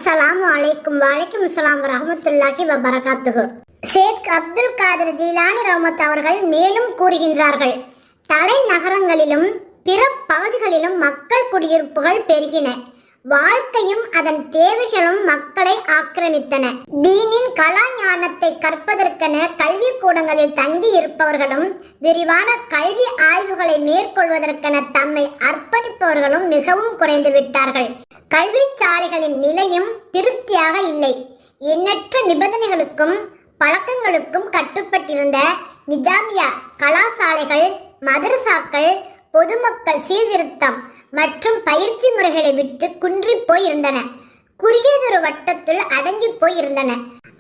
அஸ்ஸலாமு அலைக்கும் வலைக்கும் அஸ்ஸலாம் வரஹ்மத்துல்லாஹி வபரகாத்துஹு. ஷேக் அப்துல் காதிர் ஜீலானி ரஹ்மத் அவர்கள் மேலும் கூறுகின்றார்கள், தலைநகரங்களிலும் பிற பகுதிகளிலும் மக்கள் குடியிருப்புகள் பெருகின. வாழ்க்கையும் அதன் தேவைகளும் மக்களை ஆக்கிரமித்தன. தீனின் கலா ஞானத்தை கற்பதற்கென கல்விக்கூடங்களில் தங்கி இருப்பவர்களும் விரிவான கல்வி ஆய்வுகளை மேற்கொள்வதற்கென தம்மை அர்ப்பணிப்பவர்களும் மிகவும் குறைந்து விட்டார்கள். கல்வி சாலைகளின் நிலையும் திருப்தியாக இல்லை. எண்ணற்ற நிபந்தனைகளுக்கும் பழக்கங்களுக்கும் கட்டுப்பட்டிருந்த நிஜாமியா கலாசாலைகள், மதரசாக்கள் பொதுமக்கள் சீர்திருத்தம் மற்றும் பயிற்சி முறைகளை விட்டு குன்றி போய் இருந்தன. குறுகியதொரு வட்டத்தில் அடங்கி போய் இருந்தன.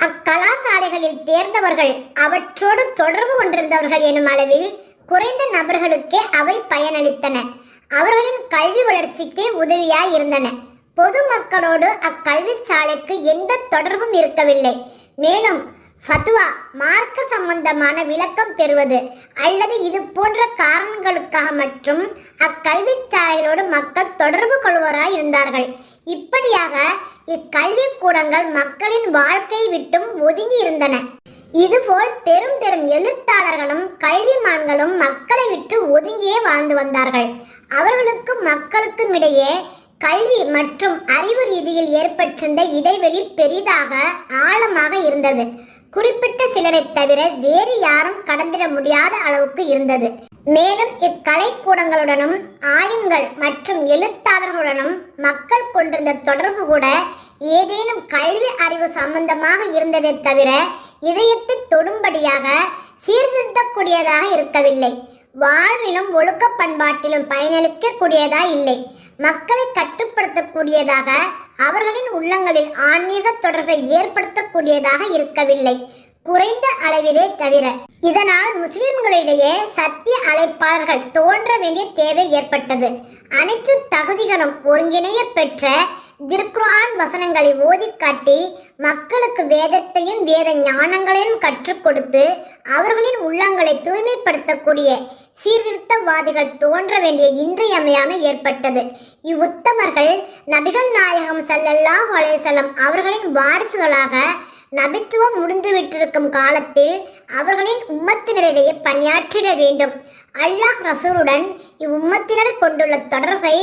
அக்கலாசாலைகளில் தேர்ந்தவர்கள், அவற்றோடு தொடர்பு கொண்டிருந்தவர்கள் எனும் அளவில் குறைந்த நபர்களுக்கே அவை பயனளித்தன. அவர்களின் கல்வி வளர்ச்சிக்கே உதவியாய் இருந்தன. பொதுமக்களோடு அக்கல்வி சாலைக்கு எந்த தொடர்பும் இருக்கவில்லை. மேலும் ஃபத்வா, மார்க்க சம்பந்தமான விளக்கம் பெறுவது அல்லது இது போன்ற காரணங்களுக்காக மற்றும் அக்கல்வி சாலைகளோடு மக்கள் தொடர்பு கொள்வராய் இருந்தார்கள். இப்படியாக இக்கல்வி கூடங்கள் மக்களின் வாழ்க்கையை விட்டும் ஒதுங்கி இருந்தன. இதுபோல் பெரும் பெரும் எழுத்தாளர்களும் கல்விமான்களும் மக்களை விட்டு ஒதுங்கியே வாழ்ந்து வந்தார்கள். அவர்களுக்கும் மக்களுக்கும் இடையே கல்வி மற்றும் அறிவு ரீதியில் ஏற்பட்டிருந்த இடைவெளி பெரிதாக ஆழமாக இருந்தது. குறிப்பிட்ட சிலரை தவிர வேறு யாரும் கடந்திட முடியாத அளவுக்கு இருந்தது. மேலும் இக்கலைக்கூடங்களுடனும் ஆலிம்கள் மற்றும் எழுத்தாளர்களுடனும் மக்கள் கொண்டிருந்த தொடர்பு கூட ஏதேனும் கல்வி அறிவு சம்பந்தமாக இருந்ததை தவிர இதயத்தை தொடும்படியாக சீர்திருத்தக்கூடியதாக இருக்கவில்லை. வாழ்விலும் ஒழுக்க பண்பாட்டிலும் பயனளிக்கக்கூடியதாய் இல்லை. மக்களை கட்டுப்படுத்தக்கூடியதாக, அவர்களின் உள்ளங்களில் ஆன்மீக தொடர்பை ஏற்படுத்தக்கூடியதாக இருக்கவில்லை, குறைந்த அளவிலே தவிர. இதனால் முஸ்லிம்களிடையே சத்திய அழைப்பாளர்கள் தோன்ற வேண்டிய தேவை ஏற்பட்டது. அனைத்து தகுதிகளும் ஒருங்கிணைய பெற்ற திருக்குர்ஆன் வசனங்களை ஓதி காட்டி மக்களுக்கு வேதத்தையும் வேத ஞானங்களையும் கற்றுக் கொடுத்து அவர்களின் உள்ளங்களை தூய்மைப்படுத்தக்கூடிய சீர்திருத்தவாதிகள் தோன்ற வேண்டிய இன்றியமையாமை ஏற்பட்டது. இவ்வுத்தமர்கள் நபிகள் நாயகம் ஸல்லல்லாஹு அலைஹி வஸல்லம் அவர்களின் வாரிசுகளாக நபித்துவம் முடிந்துவிட்டிருக்கும் காலத்தில் அவர்களின் உம்மத்தினரிடையே பணியாற்றிட வேண்டும். அல்லாஹ் ரசூலுடன் இவ்வும்மத்தினர் கொண்டுள்ள தொடர்பை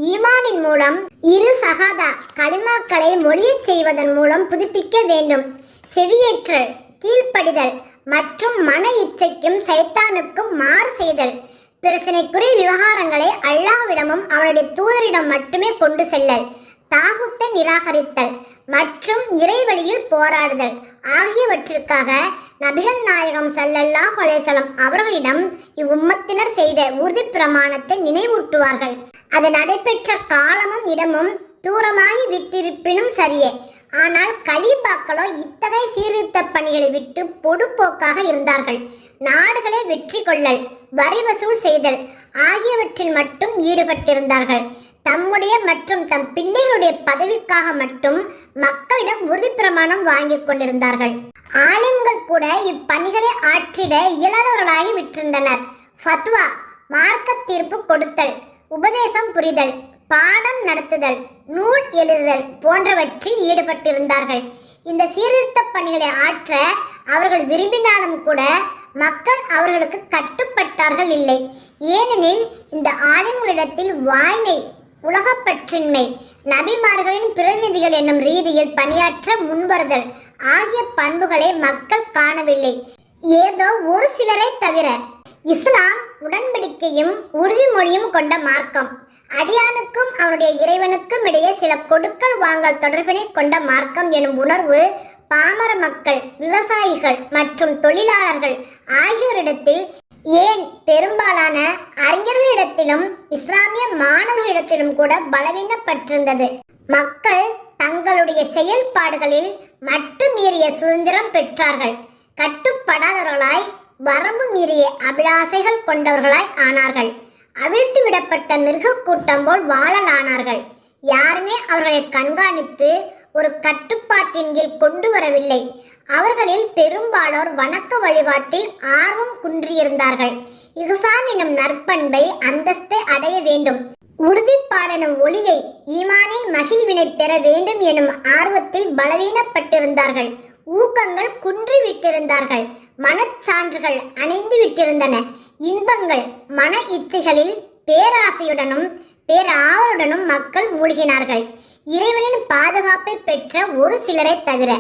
ஈமானின் மூலம் இரு சஹாதா கலிமாக்களை மொழியச் செய்வதன் மூலம் புதுப்பிக்க வேண்டும். செவியேற்றல், கீழ்ப்படிதல் மற்றும் மன இச்சைக்கும் சைத்தானுக்கும் மாறு செய்தல், பிரச்சனைக்குரிய விவகாரங்களை அல்லாஹ்விடமும் அவனுடைய தூதரிடம் மட்டுமே கொண்டு செல்லல், தாகுத்தை நிராகரித்தல் மற்றும் இறைவழியில் போராடுதல் ஆகியவற்றிற்காக நபிகள் நாயகம் ஸல்லல்லாஹு அலைஹி வஸல்லம் அவர்களிடம் இவ்வும்மத்தினர் செய்த உறுதி பிரமாணத்தை நினைவூட்டுவார்கள். அது நடைபெற்ற காலமும் இடமும் தூரமாகி விட்டிருப்பினும் சரியே. ஆனால் கலீபாக்களோ இத்தகைய சீர்திருத்த பணிகளை விட்டு பொடுப்போக்காக இருந்தார்கள். நாடுகளை வெற்றி கொள்ளல், வரி வசூல் செய்தல் ஆகியவற்றில் மட்டும் ஈடுபட்டிருந்தார்கள். தம்முடைய மற்றும் தம் பிள்ளைகளுடைய பதவிக்காக மட்டும் மக்களிடம் உறுதி பிரமாணம் வாங்கி கொண்டிருந்தார்கள். ஆலிம்கள் கூட இப்பணிகளை ஆற்றிட இயலாதவர்களாகி விட்டிருந்தனர். ஃபத்வா, மார்க்க தீர்ப்பு கொடுத்தல், உபதேசம் புரிதல், பாடம் நடத்துதல், நூல் எழுதுதல் போன்றவற்றில் ஈடுபட்டிருந்தார்கள். இந்த சீர்திருத்த பணிகளை ஆற்ற அவர்கள் விரும்பினாலும் கூட மக்கள் அவர்களுக்கு கட்டுப்பட்டார்கள் இல்லை. ஏனெனில் இந்த ஆலிம்களிடத்தில் வாய்மை, உலகப்பற்றின்மை, நபிமார்களின் பிரதிநிதிகள் என்னும் ரீதியில் பணியாற்ற முன்வருதல் ஆகிய பண்புகளை மக்கள் காணவில்லை, ஏதோ ஒரு சிலரை தவிர. இஸ்லாம் உடன்படிக்கையும் உறுதிமொழியும் கொண்ட மார்க்கம். அடியானுக்கும் அவனுடைய இறைவனுக்கும் இடையே சில கொடுக்கல் வாங்கல் தொடர்பினை கொண்ட மார்க்கம் எனும் உணர்வு பாமர மக்கள், விவசாயிகள் மற்றும் தொழிலாளர்கள் ஆகியோரிடத்தில், ஏன் பெரும்பாலான அறிஞர்களிடத்திலும் இஸ்லாமிய மாணவர்களிடத்திலும் கூட பலவீனப்பட்டிருந்தது. மக்கள் தங்களுடைய செயல்பாடுகளில் மட்டுமீறிய சுதந்திரம் பெற்றார்கள். கட்டுப்படாதவர்களாய், வரம்பு மீறிய அபிலாசைகள் கொண்டவர்களாய் ஆனார்கள். அவிழ்த்து விடப்பட்ட மிருக கூட்டம் போல் வாழலானார்கள். யாருமே அவர்களை கண்காணித்து ஒரு கட்டுப்பாட்டின் கீழ் கொண்டு வரவில்லை. அவர்களில் பெரும்பாலோர் வணக்க வழிபாட்டில் ஆர்வம் குன்றியிருந்தார்கள். இஹ்சான் எனும் நற்பண்பை, அந்தஸ்தை அடைய வேண்டும் உறுதிப்பாடெனும் ஒளியை ஈமானின் மகிழ்வினை பெற வேண்டும் எனும் ஆர்வத்தில் பலவீனப்பட்டிருந்தார்கள். ஊக்கங்கள் குன்றிவிட்டிருந்தார்கள். மனச்சான்றுகள் அணைந்து விட்டிருந்தன. இன்பங்கள் மன இச்சைகளில் பேராசையுடனும் பேராவலுடனும் மக்கள் மூழ்கினார்கள். இறைவனின் பாதுகாப்பை பெற்ற ஒரு சிலரை தவிர.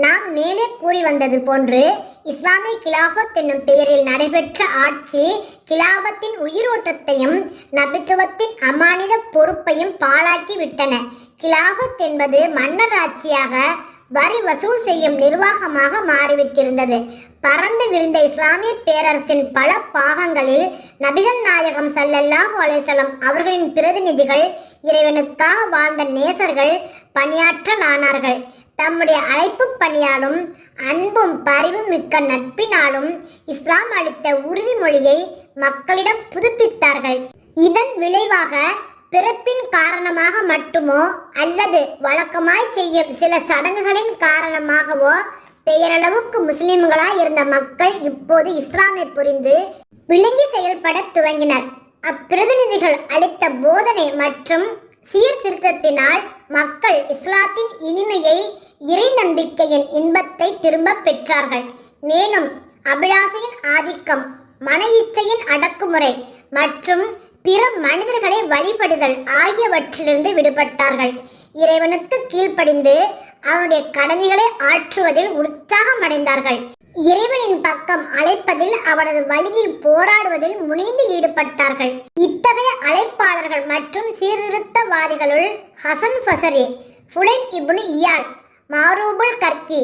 நாம் மேலே கூறி வந்தது போன்று இஸ்லாமிய கிலாபத் என்னும் பெயரில் நடைபெற்ற ஆட்சி கிலாபத்தின் உயிரோட்டத்தையும் நபித்துவத்தின் அமானித பொறுப்பையும் பாழாக்கி விட்டன. கிலாபத் என்பது மன்னர் ஆட்சியாக வரி வசூல் செய்யும் நிர்வாகமாக மாறிவிட்டிருந்தது. பறந்து விரிந்த இஸ்லாமிய பேரரசின் பல பாகங்களில் நபிகள் நாயகம் ஸல்லல்லாஹு அலைஹி வஸல்லம் அவர்களின் பிரதிநிதிகள், இறைவனுக்காக வாழ்ந்த நேசர்கள் பணியாற்றலானார்கள். தம்முடைய அழைப்பு பணியாலும் அன்பும் பரிவும் மிக்க நட்பினாலும் இஸ்லாம் அளித்த உறுதிமொழியை மக்களிடம் புதுப்பித்தார்கள். இதன் விளைவாக பிறப்பின் காரணமாக மட்டுமோ அல்லது வழக்கமாய் செய்யும் சில சடங்குகளின் காரணமாகவோ பெயரளவுக்கு முஸ்லிம்களாய் இருந்த மக்கள் இப்போது இஸ்லாமை புரிந்து விளங்கி செயல்பட துவங்கினர். அப்பிரதிநிதிகள் அளித்த போதனை மற்றும் சீர்திருத்தத்தினால் மக்கள் இஸ்லாத்தின் இனிமையை, இறை நம்பிக்கையின் இன்பத்தை திரும்ப பெற்றார்கள். மேலும் அபிலாசையின் ஆதிக்கம், மன இச்சையின் அடக்குமுறை மற்றும் பிற மனிதர்களை வழிபடுதல் ஆகியவற்றிலிருந்து விடுபட்டார்கள். இறைவனுக்கு கீழ்ப்படிந்து அவனுடைய கடமைகளை ஆற்றுவதில் உற்சாகமடைந்தார்கள். இறைவனின் பக்கம் அழைப்பதில், அவனது வழியில் போராடுவதில் முனைந்து ஈடுபட்டார்கள். இத்தகைய அழைப்பாளர்கள் மற்றும் சீர்திருத்தவாதிகளுள் ஹசன் பசரி, ஃபுலைல் இப்னு இயால், மாரூபுல் கர்கி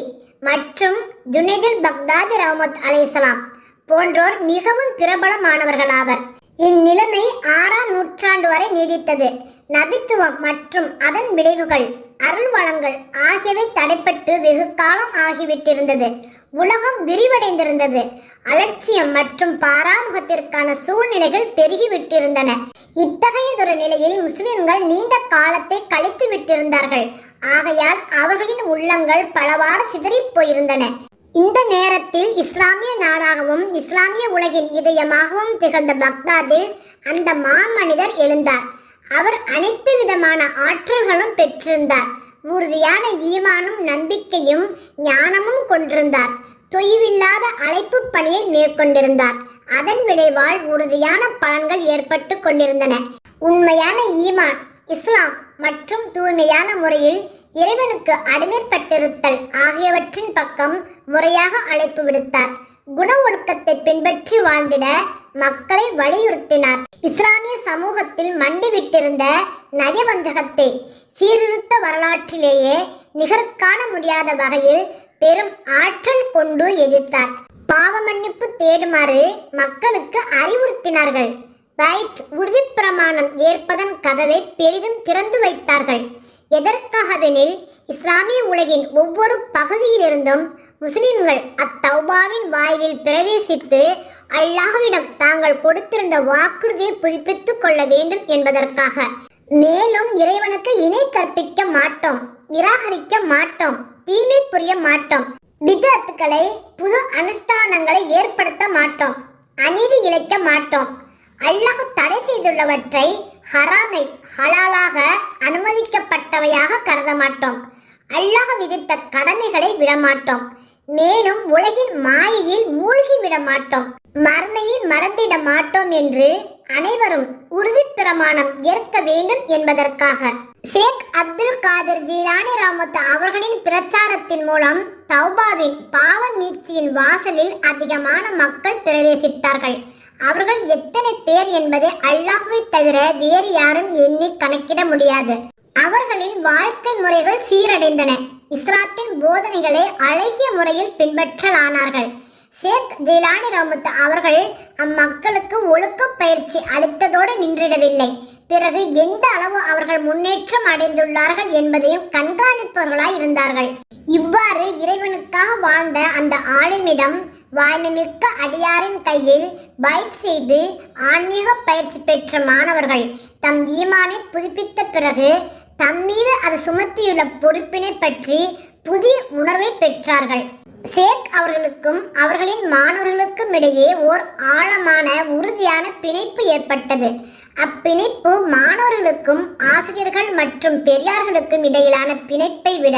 மற்றும் ஜுனைதுல் பக்தாதி ரஹ்மத் அலைஹிஸ்ஸலாம் போன்றோர் மிகவும் பிரபலமானவர்களாவர். இந்நிலைமை 6ஆம் நூற்றாண்டு வரை நீடித்தது. நபித்துவம் மற்றும் அதன் விளைவுகள், அருள் வளங்கள் ஆகியவை தடைப்பட்டு வெகு காலம் ஆகிவிட்டிருந்தது. உலகம் விரிவடைந்திருந்தது. அலட்சியம் மற்றும் பாராமுகத்திற்கான சூழ்நிலைகள் பெருகிவிட்டிருந்தன. இத்தகையதொரு நிலையில் முஸ்லிம்கள் நீண்ட காலத்தை கழித்து விட்டிருந்தார்கள். ஆகையால் அவர்களின் உள்ளங்கள் பலவாறு சிதறிப் போயிருந்தன. இந்த நேரத்தில் இஸ்லாமிய நாடாகவும் இஸ்லாமிய உலகின் இதயமாகவும் திகழ்ந்த பக்தாதில் அந்த மாமனிதர் எழுந்தார். அவர் அனைத்து விதமான ஆற்றல்களும் பெற்றிருந்தார். உறுதியான ஈமானும் நம்பிக்கையும் ஞானமும் கொண்டிருந்தார். தொய்வில்லாத அழைப்பு பணியை மேற்கொண்டிருந்தார். அதன் விளைவால் உறுதியான பலன்கள் ஏற்பட்டு கொண்டிருந்தன. உண்மையான ஈமான், இஸ்லாம் மற்றும் தூய்மையான முறையில் இறைவனுக்கு அடிமைப்பட்டிருத்தல் ஆகியவற்றின் பக்கம் முறையாக அழைப்பு விடுத்தார். குண ஒழுக்கத்தை பின்பற்றி வாழ்ந்திட மக்களை வலியுறுத்தினார். இஸ்லாமிய சமூகத்தில் மண்டிவிட்டிருந்த நயவஞ்சகத்தை சீர்திருத்த வரலாற்றிலேயே நிகர் காண முடியாத வகையில் பெரும் ஆற்றல் கொண்டு எதிர்த்தார். பாவ மன்னிப்பு தேடுமாறு மக்களுக்கு அறிவுறுத்தினார்கள். பைத் உறுதிப்பிரமாணம் ஏற்பதன் கதவை பெரிதும் திறந்து வைத்தார்கள். எதற்காகவெனில் இஸ்லாமிய உலகின் ஒவ்வொரு பகுதியிலிருந்தும் முஸ்லிம்கள் அத்தௌபாவின் வாயிலில் பிரவேசித்து அல்லாஹ்விடம் தாங்கள் கொடுத்திருந்த வாக்குறுதியை புதுப்பித்துக் கொள்ள வேண்டும் என்பதற்காக. மேலும் இறைவனுக்கு இணை கற்பிக்க மாட்டோம், நிராகரிக்க மாட்டோம், தீமை புரிய மாட்டோம், பிதஅத்துகளை, புது அனுஷ்டானங்களை ஏற்படுத்த மாட்டோம், அநீதி இழைக்க மாட்டோம், அல்லாஹ் தடை செய்துள்ளவற்றை ஹராமை ஹலாலாக அனுமதிக்கப்பட்டவையாக கருத மாட்டோம், அல்லாஹ் விதித்த கடமைகளை விடமாட்டோம், மேலும் உலகின் மாயையில் மூழ்கி விட மாட்டோம், மர்மையை மறந்திட மாட்டோம் என்று அனைவரும் உறுதி பிரமாணம் ஏற்க வேண்டும் என்பதற்காக. ஷேக் அப்துல் காதிர் ஜீலானி ரஹ்மத் அவர்களின் பிரச்சாரத்தின் மூலம் தௌபாவின் பாவ மீட்சியின் வாசலில் அதிகமான மக்கள் பிரவேசித்தார்கள். அவர்கள் எத்தனை பேர் என்பதை அல்லாஹ்வை தவிர வேறு யாரும் எண்ணி கணக்கிட முடியாது. அவர்களின் வாழ்க்கை முறைகள் சீரடைந்தன. இஸ்லாத்தின் போதனைகளை அழகிய முறையில் பின்பற்றலானார்கள். ஷேக் ஜீலானி ரஹ்மத் அவர்கள் அம்மக்களுக்கு ஒழுக்க பயிற்சி அளித்ததோடு நின்றிடவில்லை. பிறகு எந்த அளவு அவர்கள் முன்னேற்றம் அடைந்துள்ளார்கள் என்பதையும் கண்காணிப்பவர்களாய் இருந்தார்கள். இவ்வாறு இறைவனுக்காக வாழ்ந்த அந்த ஆளுமிடம் வாய்மைமிக்க அடியாரின் கையில் பைத் செய்து ஆன்மீக பயிற்சி பெற்ற மாணவர்கள் தம் ஈமானை புதுப்பித்த பிறகு தம் மீது அது சுமத்தியுள்ள பொறுப்பினை பற்றி புதிய உணர்வை பெற்றார்கள். ஷேக் அவர்களுக்கும் அவர்களின் மாணவர்களுக்கும் இடையே ஓர் ஆழமான உறுதியான பிணைப்பு ஏற்பட்டது. அப்பிணைப்பு மாணவர்களுக்கும் ஆசிரியர்கள் மற்றும் பெரியார்களுக்கும் இடையிலான பிணைப்பை விட,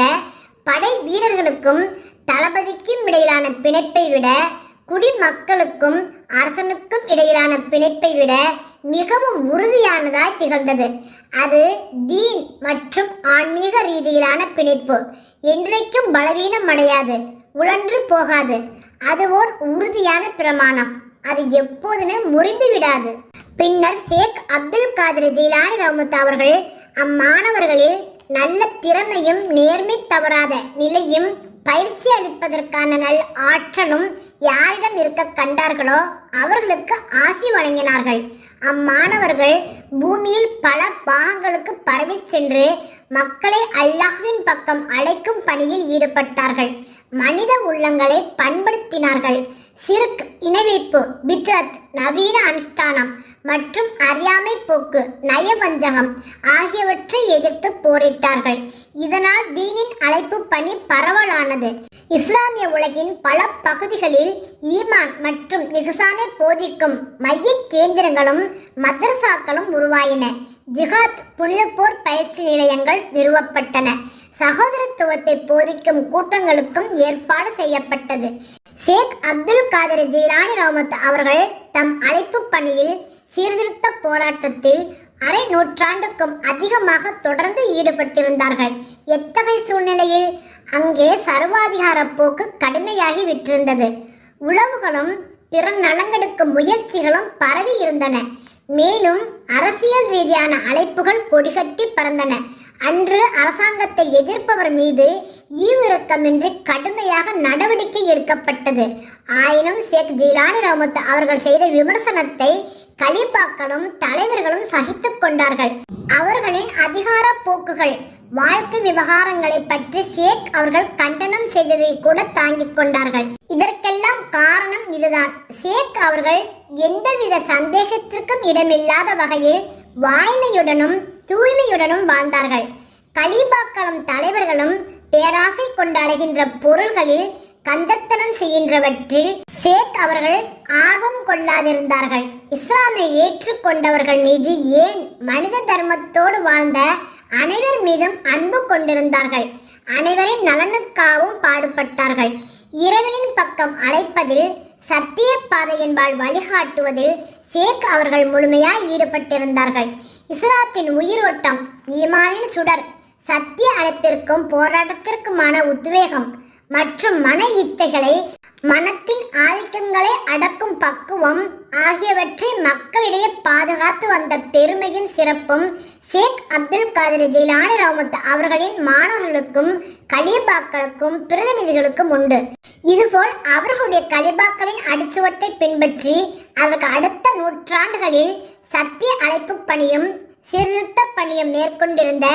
படை வீரர்களுக்கும் தளபதிக்கும் இடையிலான பிணைப்பை விட, குடிமக்களுக்கும் அரசனுக்கும் இடையிலான பிணைப்பை விட மிகவும் உறுதியானதாய் திகழ்ந்தது. அது தீன் மற்றும் ஆன்மீக ரீதியிலான பிணைப்பு. என்றைக்கும் பலவீனம் அடையாது, உழன்று போகாது. அது ஓர் உறுதியான பிரமாணம். அது எப்போதுமே முறிந்து விடாது. பின்னர் ஷேக் அப்துல் காதிர் ஜீலானி ரஹ்மத்துல்லாஹி அவர்கள் அம்மாணவர்களில் நல்ல திறமையும் நேர்மை தவறாத நிலையும் பயிற்சி அளிப்பதற்கான நல் ஆற்றலும் யாரிடம் இருக்க கண்டார்களோ அவர்களுக்கு ஆசி வழங்கினார்கள். அம்மாணவர்கள் பூமியில் பல பாகங்களுக்கு பரவி சென்று மக்களை அல்லாஹ்வின் பக்கம் அழைக்கும் பணியில் ஈடுபட்டார்கள். மனித உள்ளங்களை பண்படுத்தினார்கள். சிர்க், இணைவைப்பு, பித்அத், நவீன அனுஷ்டானம் மற்றும் அறியாமை போக்கு, நயவஞ்சகம் ஆகியவற்றை எதிர்த்து போரிட்டார்கள். இதனால் தீனின் அழைப்பு பணி பரவலானது. இஸ்லாமிய உலகின் பல பகுதிகளில் ஈமான் மற்றும் இஹ்சானை போதிக்கும் மைய கேந்திரங்களும் மதரசாக்களும் உருவாயின. ஜிஹாத், புனித போர் பயிற்சி நிலையங்கள் நிறுவப்பட்டன. சகோதரத்துவத்தை போதிக்கும் கூட்டங்களுக்கும் ஏற்பாடு செய்யப்பட்டது. ஷேக் அப்துல் காதிர் ஜீலானி ரஹ்மத்துல்லாஹி அவர்கள் தம் அழைப்பு பணியில் சீர்திருத்த போராட்டத்தில் அரை நூற்றாண்டுக்கும் அதிகமாக தொடர்ந்து ஈடுபட்டிருந்தார்கள். எத்தகைய சூழ்நிலையில்? அங்கே சர்வாதிகார போக்கு கடுமையாகி விட்டிருந்தது. உளவுகளும் பிற நலங்கெடுக்கும் முயற்சிகளும் பரவி இருந்தன. மேலும் அரசியல் ரீதியான அழைப்புகள் கொடிகட்டி பறந்தன. அன்று அரசாங்கத்தை எதிர்ப்பவர் மீது ஈவிரக்கமின்றி கடுமையாக நடவடிக்கை எடுக்கப்பட்டது. ஆயினும் ஷேக் ஜீலானி ரஹ்மத்துல்லாஹி அவர்கள் செய்த விமர்சனத்தை கலீஃபாக்களும் தலைவர்களும் சகித்து கொண்டார்கள். அவர்களின் அதிகார போக்குகள், வாழ்க்கை விவகாரங்களை பற்றி ஷேக் அவர்கள் கண்டனம் செய்ததை கூட தாங்கிக் கொண்டார்கள். இதற்கெல்லாம் காரணம் இதுதான். ஷேக் அவர்கள் எந்தவித சந்தேகத்திற்கும் இடமில்லாத வகையில் வாய்மையுடனும் தூய்மையுடனும் வாழ்ந்தார்கள். கலீஃபாக்களும் தலைவர்களும் பேராசை கொண்டாடுகின்ற பொருள்களில் கஞ்சத்தனம் செய்கின்றவற்றில் ஷேக் அவர்கள் ஆர்வம் கொள்ளாதிருந்தார்கள். இஸ்லாமை ஏற்றுக்கொண்டவர்கள் மீது ஏன், மனித தர்மத்தோடு வாழ்ந்த அனைவர் மீதும் அன்பு கொண்டிருந்தார்கள். அனைவரின் நலனுக்காகவும் பாடுபட்டார்கள். இறைவனின் பக்கம் அழைப்பதில், சத்திய பாதையின்பால் வழிகாட்டுவதில் ஷேக் அவர்கள் முழுமையாய் ஈடுபட்டிருந்தார்கள். இஸ்லாத்தின் உயிரோட்டம், ஈமானின் சுடர், சத்திய அழைப்பிற்கும் போராட்டத்திற்குமான உத்வேகம் மற்றும் மன இச்சைகளை, மனத்தின் ஆதிக்கங்களை அடக்கும் பக்குவம் ஆகியவற்றை மக்களிடையே பாதுகாத்து வந்த பெருமையும் சிறப்பும் ஷேக் அப்துல் காதிர் ஜீலானி ரஹ்மத்துல்லாஹி அவர்களின் மாணவர்களுக்கும் கலீஃபாக்களுக்கும் பிரதிநிதிகளுக்கும் உண்டு. இதுபோல் அவர்களுடைய கலீஃபாக்களின் அடிச்சுவட்டை பின்பற்றி அதற்கு அடுத்த நூற்றாண்டுகளில் சத்திய அழைப்பு பணியும் சீர்திருத்த பணியும் மேற்கொண்டிருந்த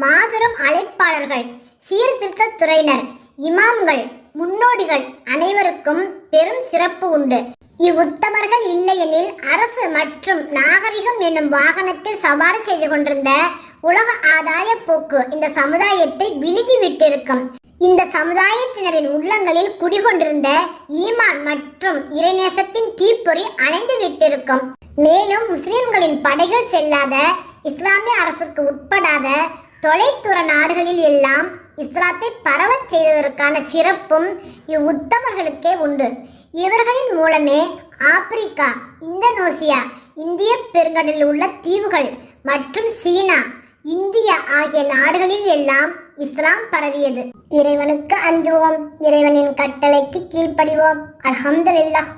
மாபெரும் அழைப்பாளர்கள், சீர்திருத்த துறையினர், இமாம்கள், முன்னோடிகள் அனைவருக்கும் பெரும் சிறப்பு உண்டு. இவ்வுத்தமர்கள் இல்லையெனில் அரசு மற்றும் நாகரிகம் என்னும் வாகனத்தில் சவாரி செய்து கொண்டிருந்த உலக ஆதாய போக்கு இந்த சமுதாயத்தை விழுகிவிட்டிருக்கும். இந்த சமுதாயத்தினரின் உள்ளங்களில் குடிகொண்டிருந்த ஈமான் மற்றும் இறைநேசத்தின் தீப்பொறி அணைந்து விட்டிருக்கும். மேலும் முஸ்லிம்களின் படைகள் செல்லாத, இஸ்லாமிய அரசுக்கு உட்படாத தொலைதூர நாடுகளில் எல்லாம் இஸ்லாத்தை பரவச் செய்ததற்கான சிறப்பும் இவ்வுத்தமர்களுக்கே உண்டு. இவர்களின் மூலமே ஆப்பிரிக்கா, இந்தோனேசியா, இந்திய பெருங்கடலில் உள்ள தீவுகள் மற்றும் சீனா, இந்தியா ஆகிய நாடுகளில் எல்லாம் இஸ்லாம் பரவியது. இறைவனுக்கு அஞ்சுவோம், இறைவனின் கட்டளைக்கு கீழ்ப்படிவோம். அல்ஹம்துலில்லாஹ்.